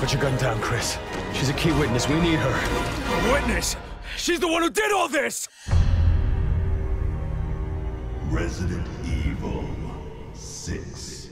Put your gun down, Chris. She's a key witness. We need her. A witness? She's the one who did all this! Resident Evil 6.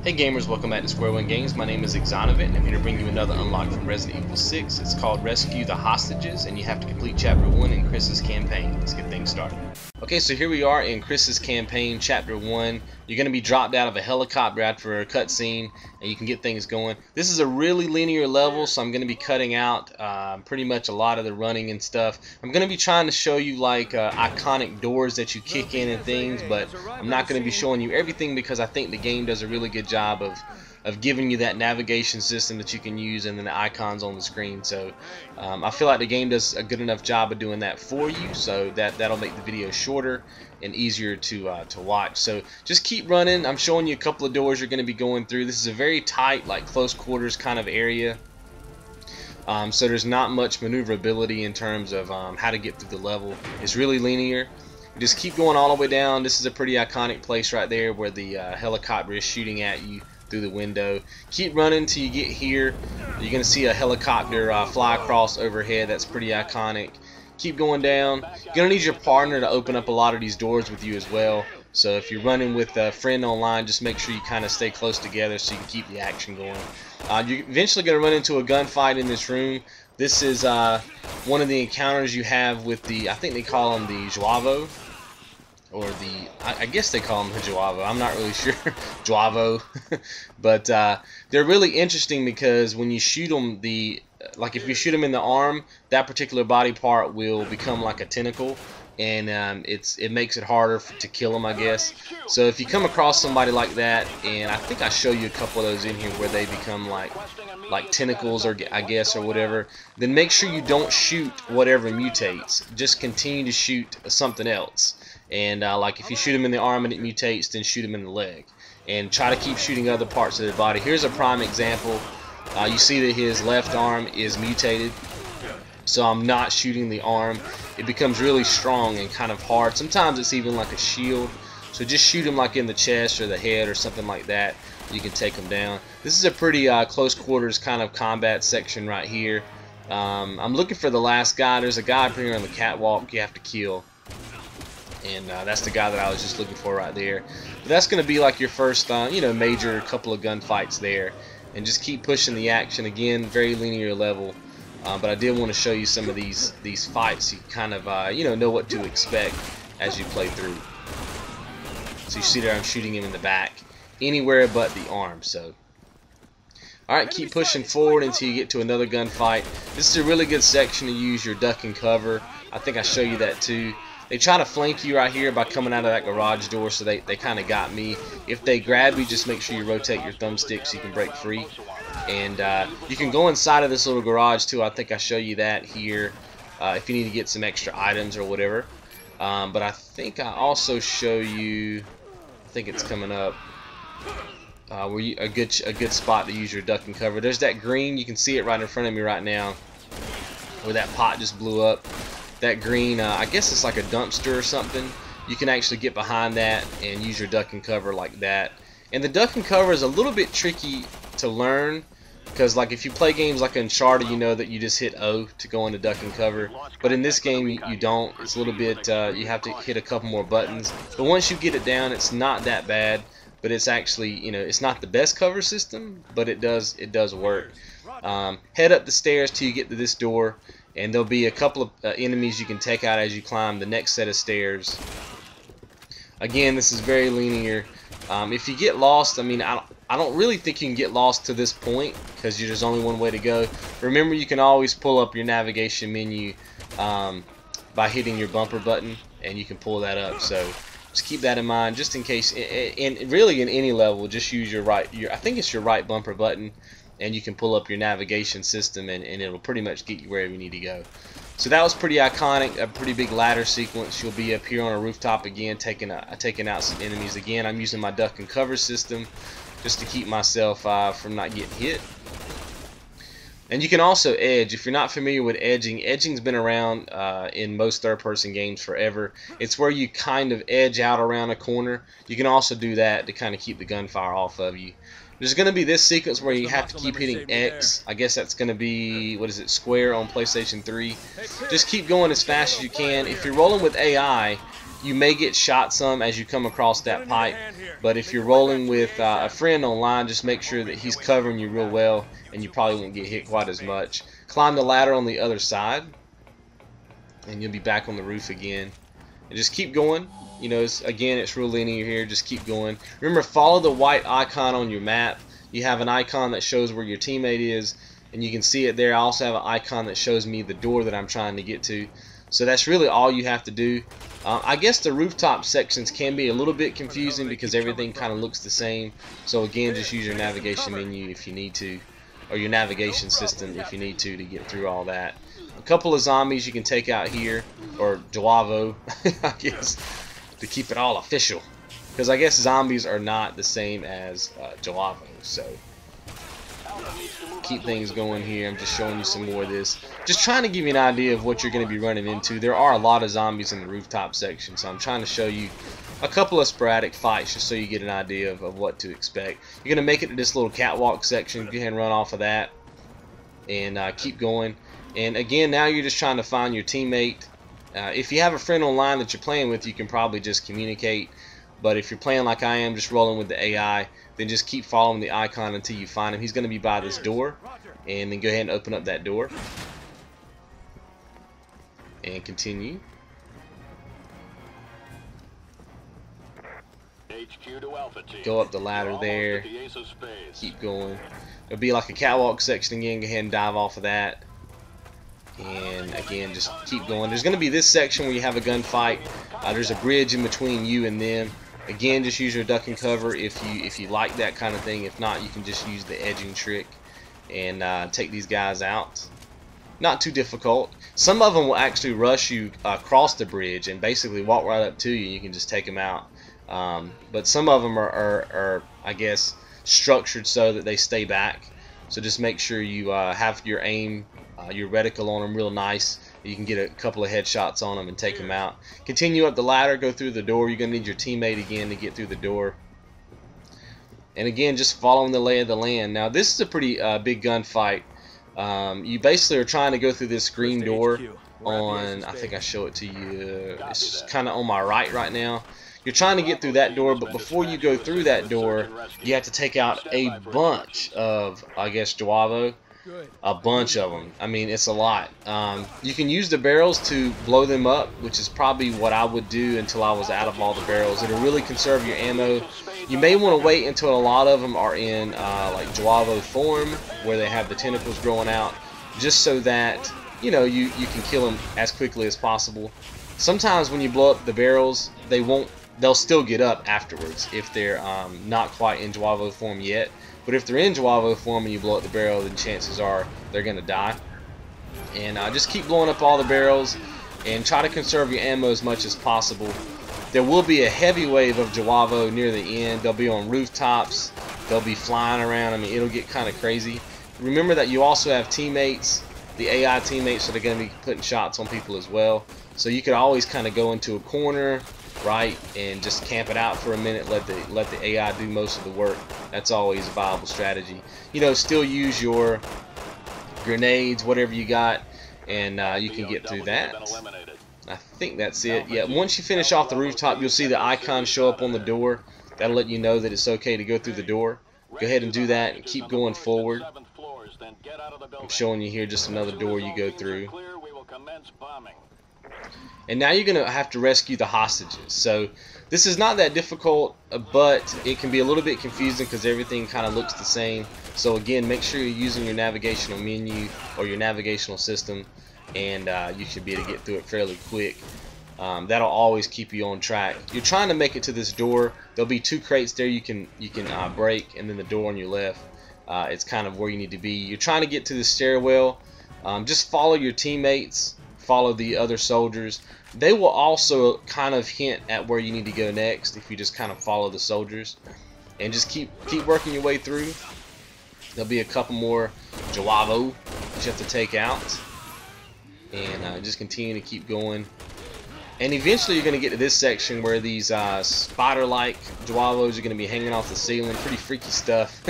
Hey gamers, welcome back to Square One Games. My name is XONEVANT and I'm here to bring you another unlock from Resident Evil 6. It's called Rescue the Hostages and you have to complete Chapter 1 in Chris's campaign. Let's get things started. Okay, so here we are in Chris's campaign, Chapter 1. You're going to be dropped out of a helicopter after a cutscene and you can get things going. This is a really linear level, so I'm going to be cutting out pretty much a lot of the running and stuff. I'm going to be trying to show you like iconic doors that you kick in and things, but I'm not going to be showing you everything because I think the game does a really good job of giving you that navigation system that you can use and then the icons on the screen. So I feel like the game does a good enough job of doing that for you, so that'll make the video shorter and easier to watch. So just keep running. I'm showing you a couple of doors you're going to be going through. This is a very tight, like close quarters kind of area. So there's not much maneuverability in terms of how to get through the level. It's really linear. Just keep going all the way down. This is a pretty iconic place right there where the helicopter is shooting at you through the window. Keep running till you get here. You're going to see a helicopter fly across overhead. That's pretty iconic. Keep going down. You're going to need your partner to open up a lot of these doors with you as well. So if you're running with a friend online, just make sure you kind of stay close together so you can keep the action going. You're eventually going to run into a gunfight in this room. This is one of the encounters you have with the, I think they call them the Joavo, or the, I guess they call them the Joavo. I'm not really sure. Joavo. But they're really interesting because when you shoot them, like if you shoot them in the arm, that particular body part will become like a tentacle, and it makes it harder to kill them, I guess. So if you come across somebody like that, and I think I show you a couple of those in here where they become like tentacles, or I guess, or whatever, then make sure you don't shoot whatever mutates. Just continue to shoot something else. And like if you shoot them in the arm and it mutates, then shoot them in the leg. And try to keep shooting other parts of their body. Here's a prime example. You see that his left arm is mutated. So I'm not shooting the arm. It becomes really strong and kind of hard. Sometimes it's even like a shield. So just shoot him like in the chest or the head or something like that. You can take him down. This is a pretty close quarters kind of combat section right here. I'm looking for the last guy. There's a guy up here on the catwalk you have to kill. And that's the guy that I was just looking for right there. But that's going to be like your first, major couple of gunfights there. And just keep pushing the action. Again, very linear level. But I did want to show you some of these fights. You kind of, know what to expect as you play through. So you see there, I'm shooting him in the back, anywhere but the arm. So, all right, keep pushing forward until you get to another gunfight. This is a really good section to use your duck and cover. I think I show you that too. They try to flank you right here by coming out of that garage door, so they kind of got me. If they grab you, just make sure you rotate your thumbstick so you can break free. And you can go inside of this little garage too. I think I show you that here if you need to get some extra items or whatever. But I think I also show you, I think it's coming up, where a good spot to use your duck and cover. There's that green. You can see it right in front of me right now, where that pot just blew up. That green, I guess it's like a dumpster or something. You can actually get behind that and use your duck and cover like that. And the duck and cover is a little bit tricky to learn, because like if you play games like Uncharted, you know that you just hit O to go into duck and cover. But in this game, you don't. It's a little bit, you have to hit a couple more buttons. But once you get it down, it's not that bad. But it's actually, it's not the best cover system, but it does work. Head up the stairs till you get to this door. And there'll be a couple of enemies you can take out as you climb the next set of stairs. Again, this is very linear. If you get lost, I mean, I don't really think you can get lost to this point because there's only one way to go. Remember, you can always pull up your navigation menu by hitting your bumper button, and you can pull that up. So just keep that in mind, just in case. And really, in any level, just use I think it's your right bumper button. And you can pull up your navigation system and it'll pretty much get you wherever you need to go. So that was pretty iconic, a pretty big ladder sequence. You'll be up here on a rooftop again, taking out some enemies again. I'm using my duck and cover system just to keep myself from not getting hit. And you can also edge. If you're not familiar with edging, edging's been around in most third-person games forever. It's where you kind of edge out around a corner. You can also do that to kind of keep the gunfire off of you. There's going to be this sequence where you have to keep hitting X. I guess that's going to be, what is it, square on PlayStation 3. Just keep going as fast as you can. If you're rolling with AI, you may get shot some as you come across that pipe, but if you're rolling with a friend online, just make sure that he's covering you real well, and you probably won't get hit quite as much. Climb the ladder on the other side, and you'll be back on the roof again. And just keep going. You know, again, it's real linear here. Just keep going. Remember, follow the white icon on your map. You have an icon that shows where your teammate is, and you can see it there. I also have an icon that shows me the door that I'm trying to get to. So that's really all you have to do. I guess the rooftop sections can be a little bit confusing because everything kind of looks the same. So again, just use your navigation menu if you need to, or your navigation system if you need to get through all that. A couple of zombies you can take out here, or Jawavo, I guess, to keep it all official. Because I guess zombies are not the same as Jawavo. So keep things going here. I'm just showing you some more of this. Just trying to give you an idea of what you're going to be running into. There are a lot of zombies in the rooftop section, so I'm trying to show you a couple of sporadic fights just so you get an idea of what to expect. You're going to make it to this little catwalk section. Go ahead and run off of that and keep going. And again, now you're just trying to find your teammate. If you have a friend online that you're playing with, you can probably just communicate. But if you're playing like I am, just rolling with the AI, then just keep following the icon until you find him. He's going to be by this door, and then go ahead and open up that door and continue. Go up the ladder there, keep going. It'll be like a catwalk section again. Go ahead and dive off of that, and again, just keep going. There's going to be this section where you have a gunfight. There's a bridge in between you and them. Again, just use your duck and cover if you like that kind of thing. If not, you can just use the edging trick and take these guys out. Not too difficult. Some of them will actually rush you across the bridge and basically walk right up to you. You can just take them out. But some of them are I guess, structured so that they stay back. So just make sure you have your aim, your reticle on them real nice. You can get a couple of headshots on them and take them out. Continue up the ladder, go through the door. You're going to need your teammate again to get through the door. And again, just following the lay of the land. Now, this is a pretty big gunfight. You basically are trying to go through this green door on, I think I show it to you. It's kind of on my right now. You're trying to get through that door, but before you go through that door, you have to take out a bunch of, I guess, Jawavo. A bunch of them. I mean, it's a lot. You can use the barrels to blow them up, which is probably what I would do until I was out of all the barrels. It'll really conserve your ammo. You may want to wait until a lot of them are in like Jawavo form, where they have the tentacles growing out, just so that you know you can kill them as quickly as possible. Sometimes when you blow up the barrels, they'll still get up afterwards if they're not quite in Jawavo form yet. But if they're in Jawavo form and you blow up the barrel, then chances are they're going to die. And just keep blowing up all the barrels and try to conserve your ammo as much as possible. There will be a heavy wave of Jawavo near the end. They'll be on rooftops. They'll be flying around. I mean, it'll get kind of crazy. Remember that you also have teammates, the AI teammates that are going to be putting shots on people as well. So you could always kind of go into a corner, right, and just camp it out for a minute, let the AI do most of the work. That's always a viable strategy. You know, still use your grenades, whatever you got, and you can get through that. I think that's it. Yeah, once you finish off the rooftop, you'll see the icon show up on the door. That'll let you know that it's okay to go through the door. Go ahead and do that and keep going forward. I'm showing you here just another door you go through. And now you're going to have to rescue the hostages. So this is not that difficult, but it can be a little bit confusing because everything kind of looks the same. So again, make sure you're using your navigational menu or your navigational system, and you should be able to get through it fairly quick. That'll always keep you on track. You're trying to make it to this door. There'll be two crates there you can break, and then the door on your left. It's kind of where you need to be. You're trying to get to the stairwell. Just follow your teammates. Follow the other soldiers. They will also kind of hint at where you need to go next if you just kind of follow the soldiers, and just keep working your way through. There'll be a couple more Jawavo that you have to take out, and just continue to keep going. And eventually you're going to get to this section where these spider-like Duavos are going to be hanging off the ceiling. Pretty freaky stuff.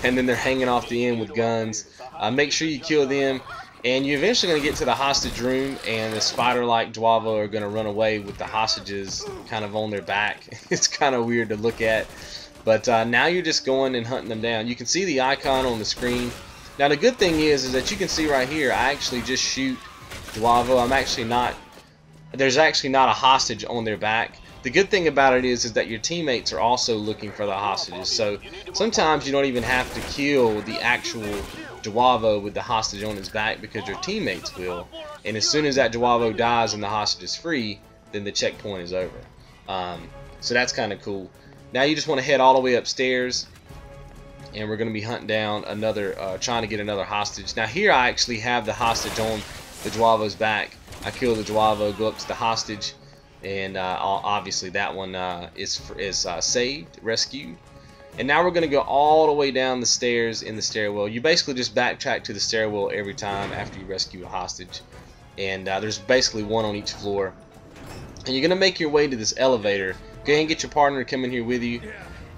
And then they're hanging off the end with guns. Make sure you kill them. And you're eventually going to get to the hostage room, and the spider-like Duavo are going to run away with the hostages kind of on their back. It's kind of weird to look at. But now you're just going and hunting them down. You can see the icon on the screen. Now the good thing is that you can see right here, I actually just shoot Duavo. There's actually not a hostage on their back. The good thing about it is that your teammates are also looking for the hostages. So sometimes you don't even have to kill the actual Duavo with the hostage on his back, because your teammates will. And as soon as that Duavo dies and the hostage is free, then the checkpoint is over. So that's kind of cool. Now you just want to head all the way upstairs, and we're going to be hunting down another, trying to get another hostage. Now here I actually have the hostage on the Duavo's back. I kill the Duavo, go up to the hostage, and obviously that one is saved, rescued. And now we're going to go all the way down the stairs in the stairwell. You basically just backtrack to the stairwell every time after you rescue a hostage. And there's basically one on each floor. And you're going to make your way to this elevator. Go ahead and get your partner to come in here with you.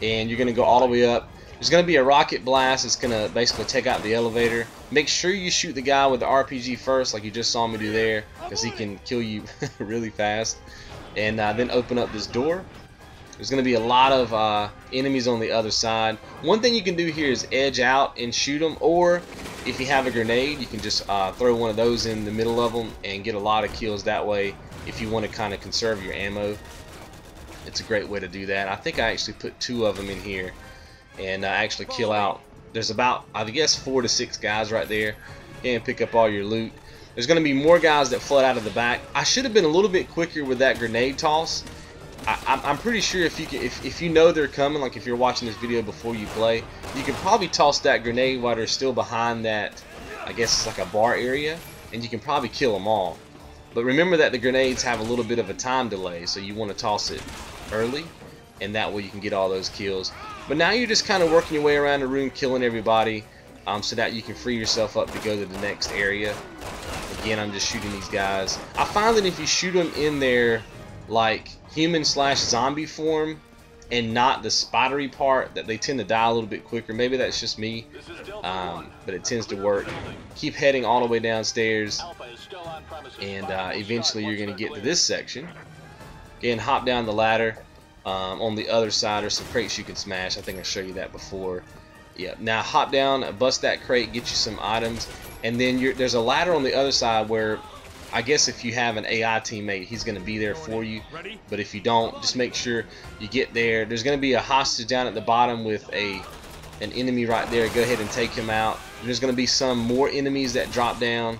And you're going to go all the way up. There's going to be a rocket blast that's going to basically take out the elevator. Make sure you shoot the guy with the RPG first, like you just saw me do there, because he can kill you really fast. And then open up this door. There's going to be a lot of enemies on the other side. One thing you can do here is edge out and shoot them, or if you have a grenade, you can just throw one of those in the middle of them and get a lot of kills that way if you want to kind of conserve your ammo. It's a great way to do that. I think I actually put 2 of them in here and actually kill out. There's about, I guess, 4 to 6 guys right there. And pick up all your loot. There's going to be more guys that flood out of the back. I should have been a little bit quicker with that grenade toss. I'm pretty sure if you know they're coming, like if you're watching this video before you play, you can probably toss that grenade while they're still behind that, I guess it's like a bar area, and you can probably kill them all. But remember that the grenades have a little bit of a time delay, so you want to toss it early, and that way you can get all those kills. But now you're just kind of working your way around the room, killing everybody, so that you can free yourself up to go to the next area. Again, I'm just shooting these guys. I find that if you shoot them in their like human/zombie form and not the spidery part, that they tend to die a little bit quicker. Maybe that's just me, but it tends to work. Keep heading all the way downstairs, and eventually you're going to get to this section. Again, hop down the ladder. On the other side are some crates you can smash. I think I showed you that before. Yeah. Now hop down, bust that crate, get you some items, and then there's a ladder on the other side where, I guess if you have an AI teammate, he's going to be there for you. But if you don't, just make sure you get there. There's going to be a hostage down at the bottom with an enemy right there. Go ahead and take him out. There's going to be some more enemies that drop down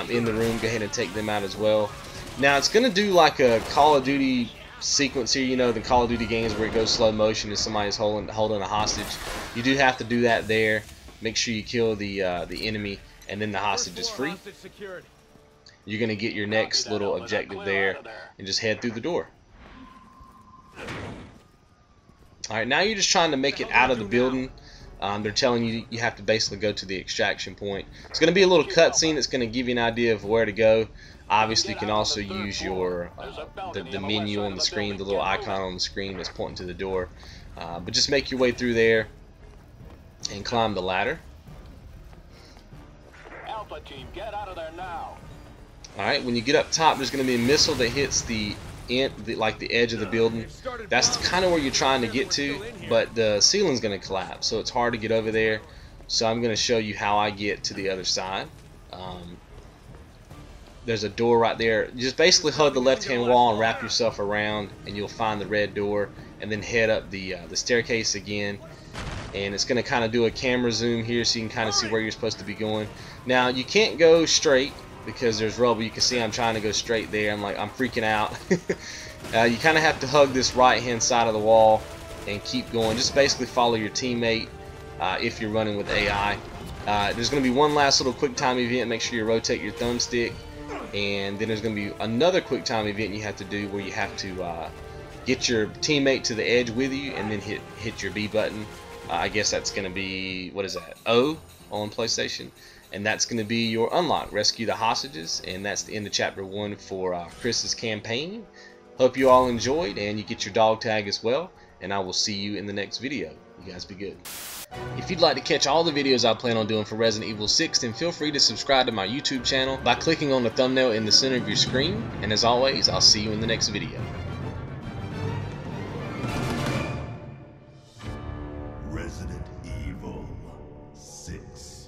in the room. Go ahead and take them out as well. Now it's going to do like a Call of Duty sequence here, you know, the Call of Duty games where it goes slow motion and somebody's holding a hostage. You do have to do that there. Make sure you kill the enemy, and then the hostage is free. You're going to get your next little objective there and just head through the door. Alright, now you're just trying to make it out of the building. They're telling you you have to basically go to the extraction point. It's going to be a little cutscene that's going to give you an idea of where to go. Obviously, you can also use your the menu on the screen, the little icon on the screen that's pointing to the door. But just make your way through there and climb the ladder. Alpha team, get out of there now. Alright, when you get up top, there's going to be a missile that hits the edge of the building. That's kind of where you're trying to get to, but the ceiling's going to collapse, so it's hard to get over there. So I'm going to show you how I get to the other side. There's a door right there. You just basically hug the left-hand wall and wrap yourself around, and you'll find the red door, and then head up the staircase again. And it's going to kind of do a camera zoom here so you can kind of see where you're supposed to be going. Now, you can't go straight because there's rubble. You can see I'm trying to go straight there. I'm freaking out. You kind of have to hug this right-hand side of the wall and keep going. Just basically follow your teammate if you're running with AI. There's going to be one last little quick time event. Make sure you rotate your thumbstick. And then there's going to be another quick time event you have to do where you have to get your teammate to the edge with you and then hit your B button. I guess that's going to be, what is that, O on PlayStation. and that's going to be your unlock, rescue the hostages, and that's the end of chapter 1 for Chris's campaign. Hope you all enjoyed and you get your dog tag as well, and I will see you in the next video. You guys be good. If you'd like to catch all the videos I plan on doing for Resident Evil 6, then feel free to subscribe to my YouTube channel by clicking on the thumbnail in the center of your screen, and as always, I'll see you in the next video. Resident Evil 6.